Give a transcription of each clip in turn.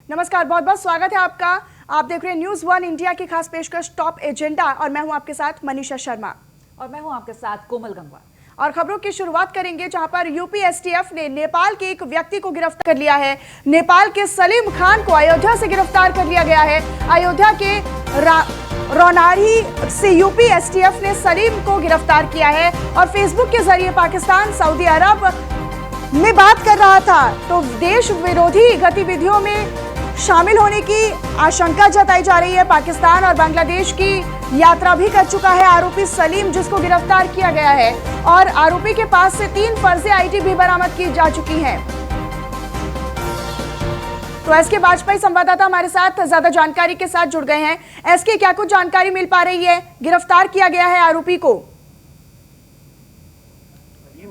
नमस्कार, बहुत बहुत स्वागत है आपका। आप देख रहे हैं न्यूज़ वन इंडिया की खास पेशकश टॉप एजेंडा और मैं हूं आपके साथ मनीषा शर्मा और मैं हूं आपके साथ कोमल गंगवा। और खबरों की शुरुआत करेंगे जहां पर यूपी एसटीएफ ने नेपाल के एक व्यक्ति को गिरफ्तार कर लिया है। नेपाल के सलीम खान को अयोध्या से गिरफ्तार कर लिया गया है। अयोध्या के रौनारी से यूपी एसटीएफ ने सलीम को गिरफ्तार किया है और फेसबुक के जरिए पाकिस्तान सऊदी अरब में बात कर रहा था, तो देश विरोधी गतिविधियों में शामिल होने की आशंका जताई जा रही है। पाकिस्तान और बांग्लादेश की यात्रा भी कर चुका है आरोपी सलीम, जिसको गिरफ्तार किया गया है और आरोपी के पास से 3 फर्जी आईडी भी बरामद की जा चुकी हैं। तो एसके वाजपेयी संवाददाता हमारे साथ ज्यादा जानकारी के साथ जुड़ गए हैं। एसके, क्या कुछ जानकारी मिल पा रही है? गिरफ्तार किया गया है आरोपी को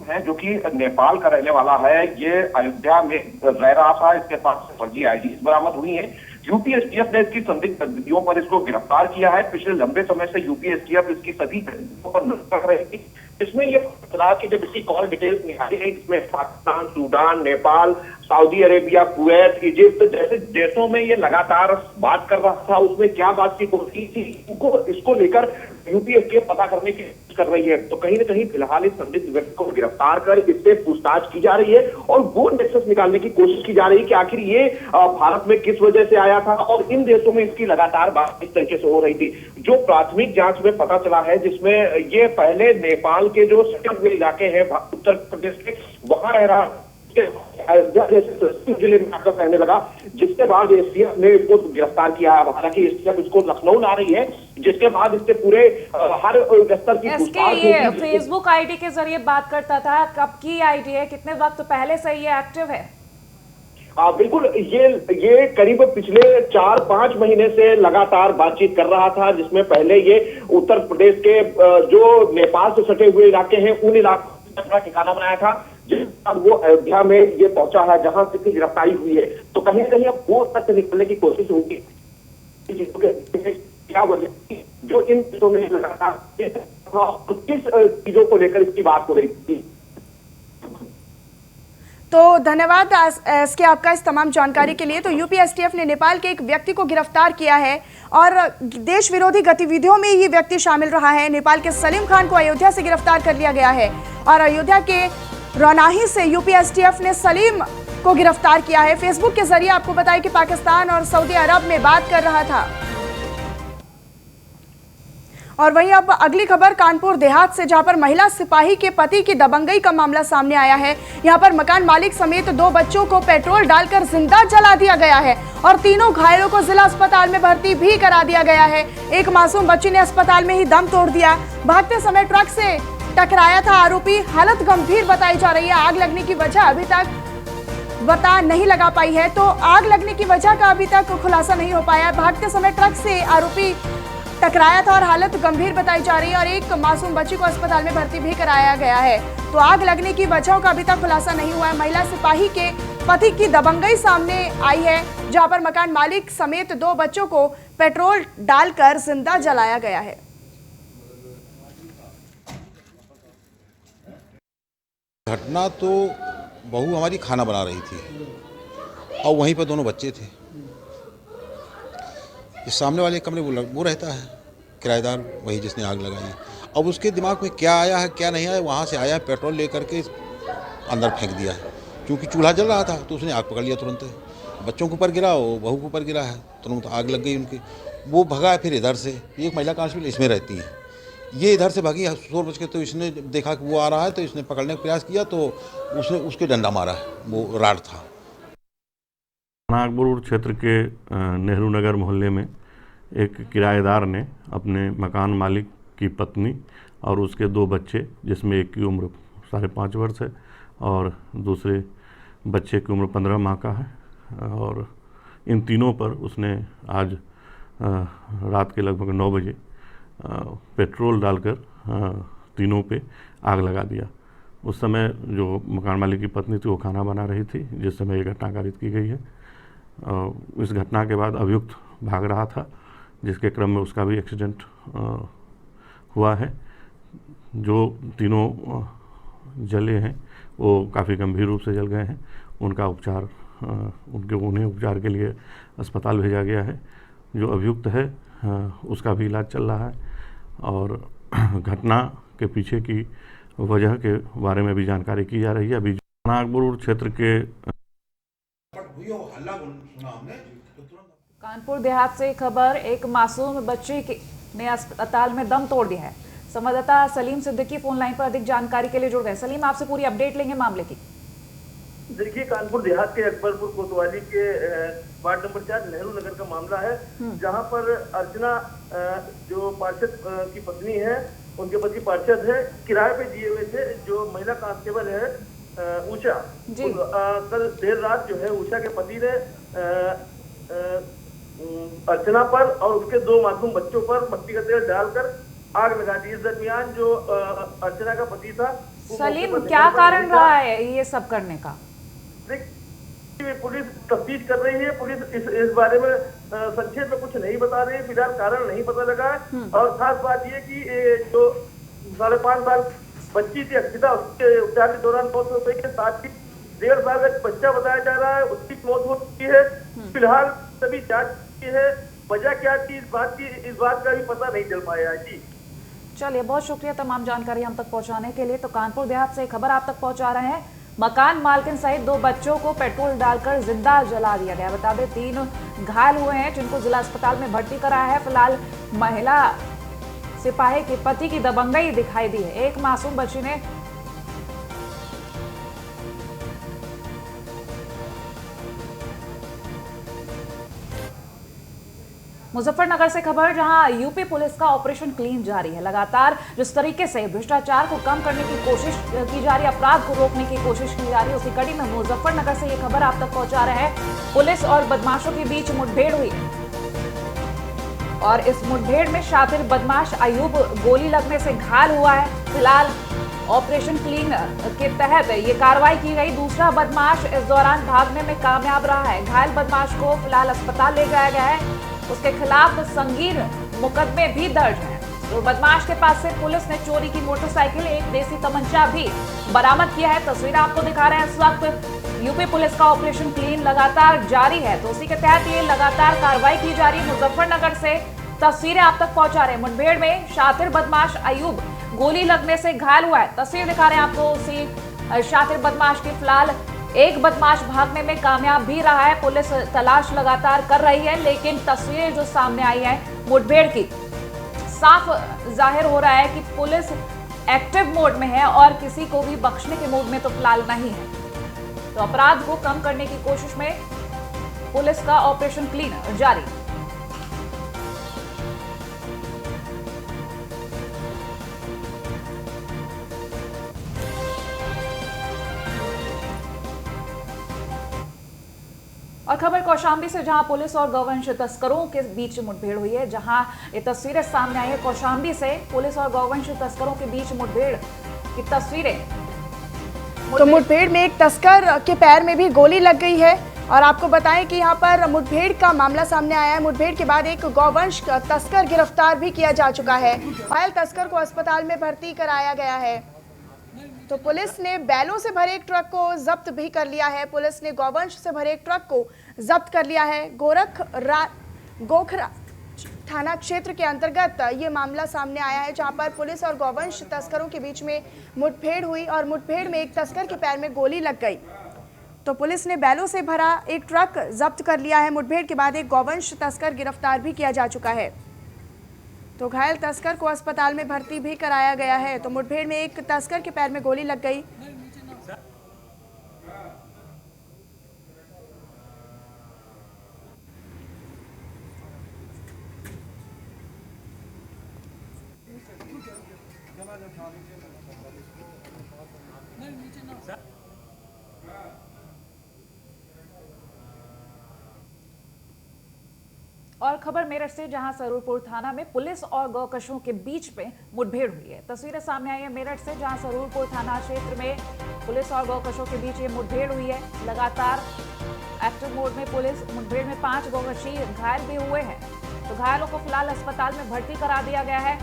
है जो कि नेपाल का रहने वाला है। ये अयोध्या में रह रहा था, इसके पास से फर्जी आईडी बरामद हुई है। यूपी एसटीएफ ने इसकी संदिग्ध गतिविधियों पर इसको गिरफ्तार किया है। पिछले लंबे समय से यूपी एसटीएफ इसकी सभी गतिविधियों पर नजर रही थी। इसमें यह पता कि जब इसकी कॉल डिटेल्स निकाली गई, इसमें Pakistan, Sudan, Nepal, Saudi Arabia, Kuwait, Egypt जैसे देशों में ये लगातार बात कर रहा था। उसमें क्या बात की कोशिश थी, इसको लेकर यूपी एसटीएफ पता करने की कोशिश कर रही है। तो कहीं ना कहीं फिलहाल इस संदिग्ध व्यक्ति को गिरफ्तार कर इससे पूछताछ की जा रही है और वो नेक्सस निकालने की कोशिश की जा रही है कि आखिर ये भारत में किस वजह से आया था और इन देशों में इसकी लगातार बात इस तरीके से हो रही थी। जो प्राथमिक जांच में पता चला है, जिसमें ये पहले नेपाल के जो सटे हुए इलाके हैं उत्तर प्रदेश के, वहां रह रहा जिले में आकर रहने लगा, जिसके बाद एसटीएफ ने इसको गिरफ्तार किया। हालांकि एसटीएफ इसको लखनऊ ला रही है, जिसके बाद इससे पूरे हर स्तर की ये फेसबुक आईडी के जरिए बात करता था। कब की आईडी है, कितने वक्त पहले से ये एक्टिव है? बिल्कुल, ये करीब पिछले 4-5 महीने से लगातार बातचीत कर रहा था, जिसमें पहले ये उत्तर प्रदेश के जो नेपाल से सटे हुए इलाके हैं उन इलाकों में अपना ठिकाना बनाया था, जिस बाद वो अयोध्या में ये पहुंचा है जहां से इसकी गिरफ्तारी हुई है। तो कहीं ना कहीं अब वो तक निकलने की कोशिश होगी क्या वजह जो इन चीजों में लगातार किस चीजों को लेकर इसकी बात हो रही थी। तो धन्यवाद एसके आपका इस तमाम जानकारी के लिए। तो यूपी एसटीएफ ने नेपाल के एक व्यक्ति को गिरफ्तार किया है और देश विरोधी गतिविधियों में ये व्यक्ति शामिल रहा है। नेपाल के सलीम खान को अयोध्या से गिरफ्तार कर लिया गया है और अयोध्या के रौनाही से यूपी एसटीएफ ने सलीम को गिरफ्तार किया है। फेसबुक के जरिए आपको बताया कि पाकिस्तान और सऊदी अरब में बात कर रहा था। और वहीं अब अगली खबर कानपुर देहात से, जहां पर महिला सिपाही के पति की दबंगई का मामला सामने आया है। यहां पर मकान मालिक समेत 2 बच्चों को पेट्रोल डालकर जिंदा जला दिया गया है और तीनों घायलों को जिला अस्पताल में भर्ती भी करा दिया गया है। एक मासूम बच्ची ने अस्पताल में ही दम तोड़ दिया। भागते समय ट्रक से टकराया था आरोपी, हालत गंभीर बताई जा रही है। आग लगने की वजह अभी तक पता नहीं लगा पाई है, तो आग लगने की वजह का अभी तक खुलासा नहीं हो पाया। भागते समय ट्रक से आरोपी टकराया था और हालत गंभीर बताई जा रही है और एक मासूम बच्ची को अस्पताल में भर्ती भी कराया गया है। तो आग लगने की वजहों का अभी तक खुलासा नहीं हुआ है। महिला सिपाही के पति की दबंगई सामने आई है, जहां पर मकान मालिक समेत 2 बच्चों को पेट्रोल डालकर जिंदा जलाया गया है। घटना तो बहू हमारी खाना बना रही थी और वहीं पर दोनों बच्चे थे। इस सामने वाले कमरे वो रहता है किराएदार, वही जिसने आग लगाई। अब उसके दिमाग में क्या आया है क्या नहीं आया, वहाँ से आया पेट्रोल लेकर के अंदर फेंक दिया है। क्योंकि चूल्हा जल रहा था तो उसने आग पकड़ लिया तुरंत। बच्चों के ऊपर गिरा, वो बहू के ऊपर गिरा है, तुरंत आग लग गई उनकी। वो भगा फिर इधर से, एक महिला कांस्टेबल इसमें रहती है, ये इधर से भागी शोर बच के। तो इसने देखा कि वो आ रहा है तो इसने पकड़ने का प्रयास किया, तो उसने उसके डंडा मारा है, वो राड था। नागपुर क्षेत्र के नेहरू नगर मोहल्ले में एक किराएदार ने अपने मकान मालिक की पत्नी और उसके 2 बच्चे, जिसमें एक की उम्र 5.5 वर्ष है और दूसरे बच्चे की उम्र 15 माह का है, और इन तीनों पर उसने आज रात के लगभग 9 बजे पेट्रोल डालकर तीनों पे आग लगा दिया। उस समय जो मकान मालिक की पत्नी थी वो खाना बना रही थी, जिस समय ये घटना कारित की गई है। इस घटना के बाद अभियुक्त भाग रहा था, जिसके क्रम में उसका भी एक्सीडेंट हुआ है। जो तीनों जले हैं वो काफ़ी गंभीर रूप से जल गए हैं, उनका उपचार उन्हें उपचार के लिए अस्पताल भेजा गया है। जो अभियुक्त है उसका भी इलाज चल रहा है और घटना के पीछे की वजह के बारे में भी जानकारी की जा रही है। अभी नागपुर क्षेत्र के कानपुर देहात से खबर, एक मासूम बच्ची ने अस्पताल में दम तोड़ दिया है। संवाददाता सलीम सिद्दीकी फोन लाइन पर अधिक जानकारी के लिए जुड़ गए। सलीम, आपसे पूरी अपडेट लेंगे मामले की। देखिए, कानपुर देहात के अकबरपुर कोतवाली के वार्ड नंबर 4 नेहरू नगर का मामला है, जहां पर अर्चना जो पार्षद की पत्नी है, उनके पति पार्षद है, किराए पे दिए हुए थे। जो महिला कांस्टेबल है उषा, कल देर रात जो है उषा के पति ने अर्चना पर और उसके 2 मासूम बच्चों पर मट्टी का तेल डालकर आग लगा दी। इस दरमियान जो अर्चना का पति था, सलीम, क्या कारण रहा है ये सब करने का? पुलिस तफ्तीश कर रही है। पुलिस इस बारे में संक्षेप में कुछ नहीं बता रही है, फिलहाल कारण नहीं पता लगा है। और खास बात ये कि जो 5.5 साल बच्ची थी अक्षिता, उसके उपचार के दौरान मौत हो गई है। साथ ही 1.5 साल का बच्चा बताया जा रहा है, उसकी मौत हो चुकी है। फिलहाल सभी जांच की है, वजह क्या थी इस बात का भी पता नहीं चल पाया है। जी चलिए, बहुत शुक्रिया तमाम जानकारी हम तक पहुंचाने के लिए। तो कानपुर देहात से खबर आप तक पहुंचा रहे हैं। मकान मालकिन सहित 2 बच्चों को पेट्रोल डालकर जिंदा जला दिया गया। बता दें 3 घायल हुए हैं, जिनको जिला अस्पताल में भर्ती कराया है। फिलहाल महिला सिपाही के पति की दबंगई दिखाई दी है। एक मासूम बच्ची ने मुजफ्फरनगर से खबर, जहां यूपी पुलिस का ऑपरेशन क्लीन जारी है। लगातार जिस तरीके से भ्रष्टाचार को कम करने की कोशिश की जा रही है, अपराध को रोकने की कोशिश की जा रही है, उसी कड़ी में मुजफ्फरनगर से ये खबर आप तक पहुंचा रहे हैं। पुलिस और बदमाशों के बीच मुठभेड़ हुई और इस मुठभेड़ में शातिर बदमाश अयूब गोली लगने से घायल हुआ है। फिलहाल ऑपरेशन क्लीन के तहत ये कार्रवाई की गई। दूसरा बदमाश इस दौरान भागने में कामयाब रहा है। घायल बदमाश को फिलहाल अस्पताल ले जाया गया है। उसके खिलाफ संगीन मुकदमे भी दर्ज हैं। तो बदमाश के पास से पुलिस ने चोरी की मोटरसाइकिल, एक देसी तमंचा भी बरामद किया है। तस्वीर आपको दिखा रहे हैं। इस वक्त यूपी पुलिस का ऑपरेशन क्लीन लगातार जारी है, तो उसी के तहत ये लगातार कार्रवाई की जा रही है। मुजफ्फरनगर से तस्वीरें आप तक पहुंचा रहे हैं। मुठभेड़ में शातिर बदमाश अयूब गोली लगने से घायल हुआ है। तस्वीर दिखा रहे हैं आपको उसी शातिर बदमाश की। फिलहाल एक बदमाश भागने में कामयाब भी रहा है। पुलिस तलाश लगातार कर रही है, लेकिन तस्वीरें जो सामने आई है मुठभेड़ की, साफ जाहिर हो रहा है कि पुलिस एक्टिव मोड में है और किसी को भी बख्शने के मूड में तो फिलहाल नहीं है। तो अपराध को कम करने की कोशिश में पुलिस का ऑपरेशन क्लीन जारी। और खबर कौशाम्बी से, जहां पुलिस और गौवंश तस्करों के बीच मुठभेड़ हुई है। जहां ये तस्वीरें सामने आई है कौशाम्बी से, पुलिस और गौवंश तस्करों के बीच मुठभेड़ की तस्वीरें। तो मुठभेड़ में एक तस्कर के पैर में भी गोली लग गई है। और आपको बताएं कि यहां पर मुठभेड़ का मामला सामने आया है। मुठभेड़ के बाद एक गौवंश तस्कर गिरफ्तार भी किया जा चुका है। घायल तस्कर को अस्पताल में भर्ती कराया गया है। तो पुलिस ने बैलों से भरे एक ट्रक को जब्त भी कर लिया है। पुलिस ने गौवंश से भरे एक ट्रक को जब्त कर लिया है। गोखरा थाना क्षेत्र के अंतर्गत ये मामला सामने आया है, जहां पर पुलिस और गौवंश तस्करों के बीच में मुठभेड़ हुई और मुठभेड़ में एक तस्कर के पैर में गोली लग गई। तो पुलिस ने बैलों से भरा एक ट्रक जब्त कर लिया है। मुठभेड़ के बाद एक गौवंश तस्कर गिरफ्तार भी किया जा चुका है। तो घायल तस्कर को अस्पताल में भर्ती भी कराया गया है। तो मुठभेड़ में एक तस्कर के पैर में गोली लग गई। और खबर मेरठ से, जहां सरूरपुर थाना में पुलिस और गौकशों के बीच में मुठभेड़ हुई है। तस्वीरें सामने आई है मेरठ से, जहां सरूरपुर थाना क्षेत्र में पुलिस और गौकशों के बीच ये मुठभेड़ हुई है। लगातार एक्टिव मोड में पुलिस, मुठभेड़ में 5 गौकशी घायल भी हुए हैं। तो घायलों को फिलहाल अस्पताल में भर्ती करा दिया गया है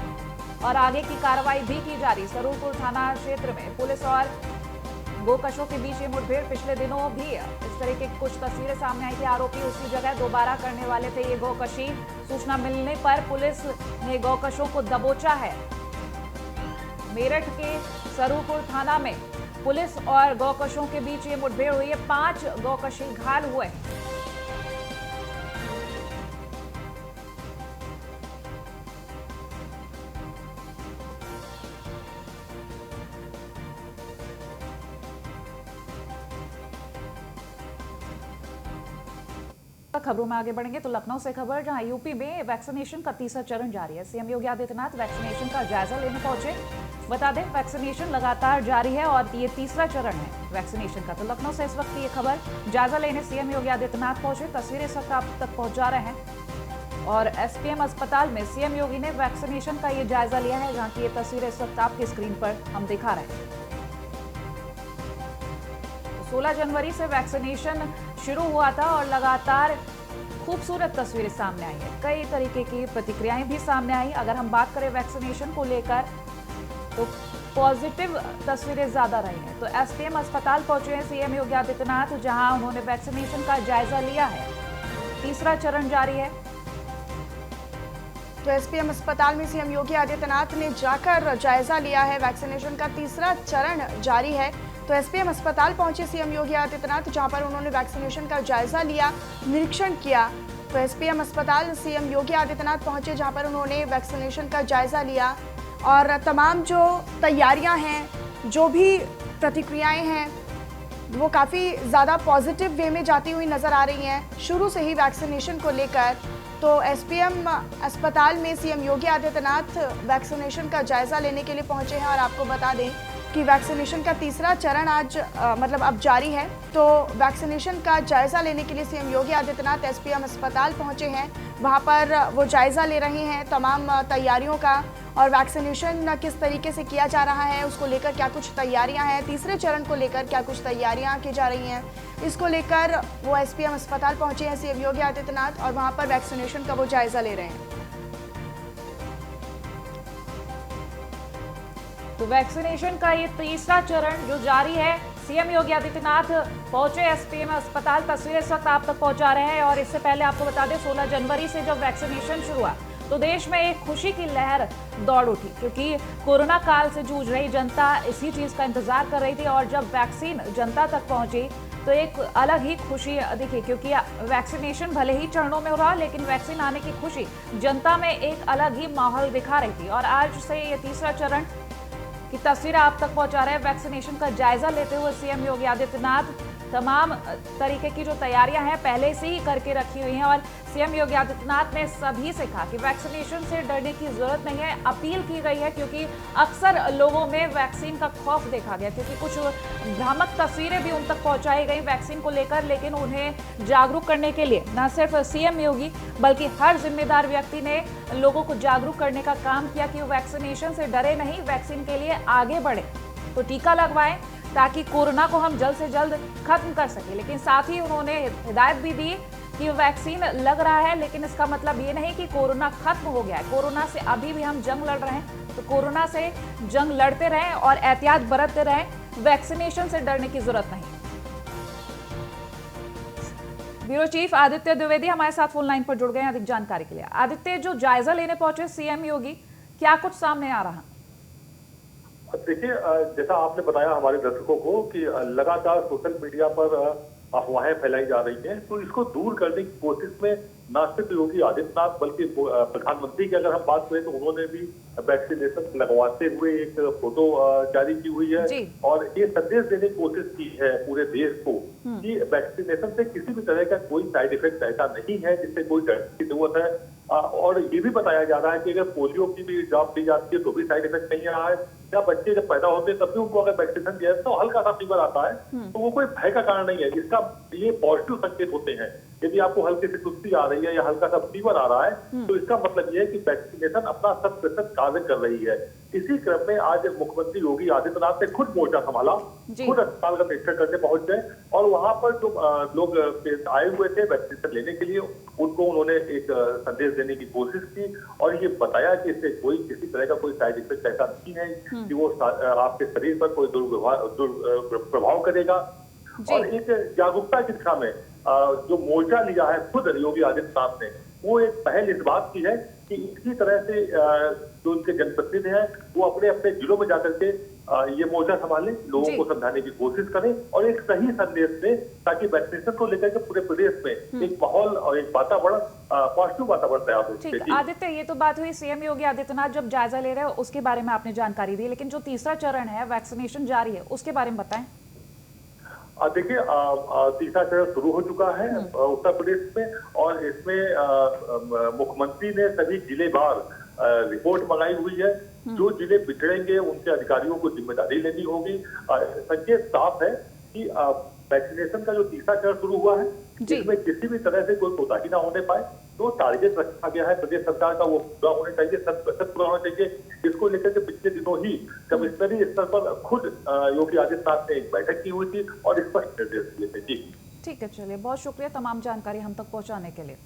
और आगे की कार्रवाई भी की जा रही। सरूरपुर थाना क्षेत्र में पुलिस और गोकशों के बीच ये मुठभेड़ पिछले दिनों भी इस तरह की कुछ तस्वीरें सामने आई थी। आरोपी उसी जगह दोबारा करने वाले थे ये गोकशी। सूचना मिलने पर पुलिस ने गोकशों को दबोचा है। मेरठ के सरूपुर थाना में पुलिस और गोकशों के बीच ये मुठभेड़ हुई है। 5 गोकशी घायल हुए। खबरों में आगे बढ़ेंगे तो लखनऊ से खबर, जहां यूपी में वैक्सीनेशन का तीसरा चरण जारी है। सीएम योगी आदित्यनाथ वैक्सीनेशन का जायजा लेने पहुंचे। बता दें, वैक्सीनेशन लगातार जारी है और ये तीसरा चरण है वैक्सीनेशन का। तो लखनऊ से इस वक्त ये खबर, जायजा लेने सीएम योगी आदित्यनाथ पहुंचे। तस्वीरें इस वक्त आप तक पहुंचा रहे हैं और एसपीएम अस्पताल में सीएम योगी ने वैक्सीनेशन का ये जायजा लिया है, जहां की ये तस्वीरें इस वक्त आपकी स्क्रीन पर हम दिखा रहे हैं। 16 जनवरी से वैक्सीनेशन शुरू हुआ था और लगातार खूबसूरत तस्वीरें सामने आई हैं। कई तरीके की प्रतिक्रियाएं भी सामने आई। अगर हम बात करें वैक्सीनेशन को लेकर तो पॉजिटिव तस्वीरें ज्यादा रही हैं। तो एसपीएम अस्पताल पहुंचे हैं सीएम योगी आदित्यनाथ, जहां उन्होंने वैक्सीनेशन का जायजा लिया है। तीसरा चरण जारी है। तो एसपीएम अस्पताल में सीएम योगी आदित्यनाथ ने जाकर जायजा लिया है। वैक्सीनेशन का तीसरा चरण जारी है। तो एसपीएम अस्पताल पहुंचे सीएम योगी आदित्यनाथ, जहां पर उन्होंने वैक्सीनेशन का जायजा लिया, निरीक्षण किया। तो एसपीएम अस्पताल सीएम योगी आदित्यनाथ पहुंचे, जहां पर उन्होंने वैक्सीनेशन का जायजा लिया और तमाम जो तैयारियां हैं, जो भी प्रतिक्रियाएं हैं, वो काफ़ी ज़्यादा पॉजिटिव वे में जाती हुई नज़र आ रही हैं शुरू से ही वैक्सीनेशन को लेकर। तो एसपीएम अस्पताल में सीएम योगी आदित्यनाथ वैक्सीनेशन का जायजा लेने के लिए पहुंचे हैं और आपको बता दें कि वैक्सीनेशन का तीसरा चरण आज अब जारी है। तो वैक्सीनेशन का जायजा लेने के लिए सीएम योगी आदित्यनाथ एसपीएम अस्पताल पहुंचे हैं। वहां पर वो जायजा ले रहे हैं तमाम तैयारियों का और वैक्सीनेशन किस तरीके से किया जा रहा है, उसको लेकर क्या कुछ तैयारियां हैं, तीसरे चरण को लेकर क्या कुछ तैयारियां की जा रही हैं, इसको लेकर वो एसपीएम अस्पताल पहुंचे हैं सीएम योगी आदित्यनाथ और वहां पर वैक्सीनेशन का वो जायजा ले रहे हैं। तो वैक्सीनेशन का ये तीसरा चरण जो जारी है, सीएम योगी आदित्यनाथ पहुंचे एसपीएम अस्पताल। तस्वीरें इस वक्त आप तक पहुंचा रहे हैं और इससे पहले आपको बता दें 16 जनवरी से जब वैक्सीनेशन शुरू हुआ तो देश में एक खुशी की लहर दौड़ उठी, क्योंकि कोरोना काल से जूझ रही जनता इसी चीज का इंतजार कर रही थी और जब वैक्सीन जनता तक पहुंची तो एक अलग ही खुशी दिखी, क्योंकि वैक्सीनेशन भले ही चरणों में हो रहा लेकिन वैक्सीन आने की खुशी जनता में एक अलग ही माहौल दिखा रही थी। और आज से ये तीसरा चरण की तस्वीर आप तक पहुंचा रहे हैं। वैक्सीनेशन का जायजा लेते हुए सीएम योगी आदित्यनाथ तमाम तरीके की जो तैयारियां हैं पहले से ही करके रखी हुई हैं और सीएम योगी आदित्यनाथ ने सभी से कहा कि वैक्सीनेशन से डरने की जरूरत नहीं है। अपील की गई है क्योंकि अक्सर लोगों में वैक्सीन का खौफ देखा गया, क्योंकि कुछ भ्रामक तस्वीरें भी उन तक पहुंचाई गई वैक्सीन को लेकर, लेकिन उन्हें जागरूक करने के लिए न सिर्फ सीएम योगी बल्कि हर जिम्मेदार व्यक्ति ने लोगों को जागरूक करने का काम किया कि वो वैक्सीनेशन से डरे नहीं, वैक्सीन के लिए आगे बढ़े, तो टीका लगवाएं ताकि कोरोना को हम जल्द से जल्द खत्म कर सके। लेकिन साथ ही उन्होंने हिदायत भी दी कि वैक्सीन लग रहा है लेकिन इसका मतलब ये नहीं कि कोरोना खत्म हो गया है। कोरोना से अभी भी हम जंग लड़ रहे हैं, तो कोरोना से जंग लड़ते रहें और एहतियात बरतते रहें। वैक्सीनेशन से डरने की जरूरत नहीं। ब्यूरो चीफ आदित्य द्विवेदी हमारे साथ फोन लाइन पर जुड़ गए हैं अधिक जानकारी के लिए। आदित्य, जो जायजा लेने पहुंचे सीएम योगी, क्या कुछ सामने आ रहा? देखिए, जैसा आपने बताया हमारे दर्शकों को कि लगातार सोशल मीडिया पर अफवाहें फैलाई जा रही हैं, तो इसको दूर करने की कोशिश में न सिर्फ योगी आदित्यनाथ बल्कि प्रधानमंत्री की अगर हम बात करें तो उन्होंने भी वैक्सीनेशन लगवाते हुए एक फोटो जारी की हुई है और ये संदेश देने की कोशिश की है पूरे देश को कि वैक्सीनेशन से किसी भी तरह का कोई साइड इफेक्ट ऐसा नहीं है जिससे कोई डरने की जरूरत है। और ये भी बताया जा रहा है कि अगर पोलियो की भी ड्रॉप दी जाती है तो भी साइड इफेक्ट नहीं आ रहा है, या बच्चे जब पैदा होते हैं तब भी उनको अगर वैक्सीनेशन दिया तो हल्का सा फीवर आता है तो वो कोई भय का कारण नहीं है। इसका ये पॉजिटिव संकेत होते हैं। यदि आपको हल्की सी सुस्ती आ रही है या हल्का सा फीवर आ रहा है तो इसका मतलब ये है कि वैक्सीनेशन अपना 100% कार्य कर रही है। इसी क्रम में आज मुख्यमंत्री योगी आदित्यनाथ ने खुद मोर्चा संभाला, जी। खुद अस्पताल का निरीक्षण करने पहुंच गए और वहां पर जो लोग आए हुए थे वैक्सीनेशन लेने के लिए, उनको उन्होंने एक संदेश देने की कोशिश की और ये बताया कि इससे कोई किसी तरह का कोई साइड इफेक्ट ऐसा नहीं है कि वो आपके शरीर पर कोई दुष्प्रभाव करेगा। और एक जागरूकता की दिशा में जो मोर्चा लिया है खुद योगी आदित्यनाथ ने, वो एक पहल इस बात की है कि इसी तरह से जो उनके जनप्रतिनिधि हैं वो अपने अपने जिलों में जाकर के ये मोर्चा संभालें, लोगों को समझाने की कोशिश करें और एक सही संदेश दें, ताकि वैक्सीनेशन को लेकर के पूरे प्रदेश में एक माहौल और एक वातावरण, पॉजिटिव वातावरण तैयार हो सके। ठीक, आदित्य, ये तो बात हुई सीएम योगी आदित्यनाथ जब जायजा ले रहे हैं उसके बारे में आपने जानकारी दी, लेकिन जो तीसरा चरण है वैक्सीनेशन जारी है उसके बारे में बताएं। देखिए, तीसरा चरण शुरू हो चुका है उत्तर प्रदेश में और इसमें मुख्यमंत्री ने सभी जिलेवार रिपोर्ट मंगाई हुई है। जो जिले बिगड़ेंगे उनके अधिकारियों को जिम्मेदारी लेनी होगी। संकेत साफ है कि वैक्सीनेशन का जो तीसरा चरण शुरू हुआ है इसमें किसी भी तरह से कोई कोताही ना होने पाए। जो टारगेट रखा गया है प्रदेश सरकार का वो पूरा होने चाहिए, शत पूरा होना चाहिए। इसको लेकर के पिछले दिनों ही कमिश्नरी स्तर पर खुद योगी आदित्यनाथ ने एक बैठक की हुई थी और स्पष्ट निर्देश दिए थे। जी ठीक है, चलिए, बहुत शुक्रिया तमाम जानकारी हम तक पहुंचाने के लिए।